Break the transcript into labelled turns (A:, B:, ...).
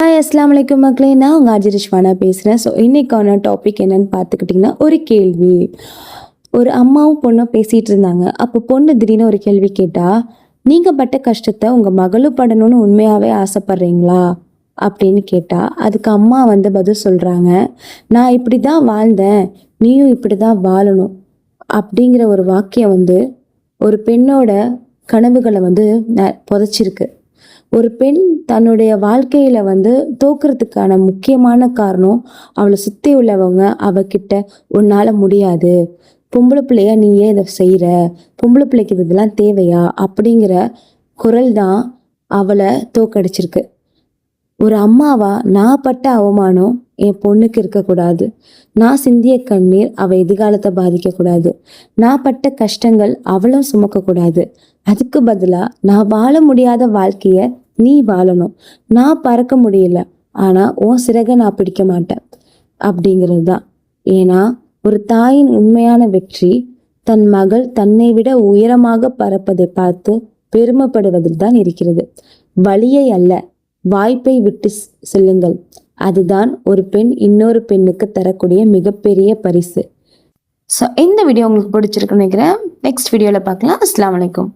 A: Hi அஸ்லாம் வலைக்கும் மக்களே, நான் உங்கள் அஜிரிஷ்வானா பேசுகிறேன். ஸோ இன்றைக்கான டாபிக் என்னன்னு பார்த்துக்கிட்டிங்கன்னா, ஒரு கேள்வி. ஒரு அம்மாவும் பொண்ணும் பேசிகிட்டு இருந்தாங்க. அப்போ பொண்ணு திடீர்னு ஒரு கேள்வி கேட்டால், நீங்கள் பட்ட கஷ்டத்தை உங்கள் மகளும் படணும்னு உண்மையாகவே ஆசைப்பட்றீங்களா அப்படின்னு கேட்டால், அதுக்கு அம்மா பதில் சொல்கிறாங்க, நான் இப்படி தான் வாழ்ந்தேன், நீயும் இப்படி தான் வாழணும் அப்படிங்கிற ஒரு வாக்கியம் ஒரு பெண்ணோட கனவுகளை புதைச்சிருக்கு. ஒரு பெண் தன்னுடைய வாழ்க்கையில தோக்குறதுக்கான முக்கியமான காரணம், அவளை சுத்தி உள்ளவங்க அவகிட்ட உன்னால முடியாது, பொம்பளை பிள்ளையா நீ ஏன் இதை செய்யற, பொம்பளை பிள்ளைக்கு இதெல்லாம் தேவையா அப்படிங்கிற குரல் தான் அவளை தோக்கடிச்சிருக்கு. ஒரு அம்மாவா நான் பட்ட அவமானம் என் பொண்ணுக்கு இருக்கக்கூடாது, நான் சிந்திய கண்ணீர் அவள் எதிர்காலத்தை பாதிக்கக்கூடாது, நான் பட்ட கஷ்டங்கள் அவளும் சுமக்கக்கூடாது. அதுக்கு பதிலாக நான் வாழ முடியாத வாழ்க்கைய நீ வாழணும், நான் பறக்க முடியல ஆனா உன் சிறகை நான் பிடிக்க மாட்டேன் அப்படிங்கிறது தான். ஏன்னா ஒரு தாயின் உண்மையான வெற்றி தன் மகள் தன்னை விட உயரமாக பறப்பதை பார்த்து பெருமைப்படுவதில் தான் இருக்கிறது. வழியை அல்ல, வாய்ப்பை விட்டு செல்லுங்கள். அதுதான் ஒரு பெண் இன்னொரு பெண்ணுக்கு தரக்கூடிய மிகப்பெரிய பரிசு. ஸோ இந்த வீடியோ உங்களுக்கு பிடிச்சிருக்குன்னு நினைக்கிறேன். நெக்ஸ்ட் வீடியோவில் பார்க்கலாம். அஸ்ஸலாமு அலைக்கும்.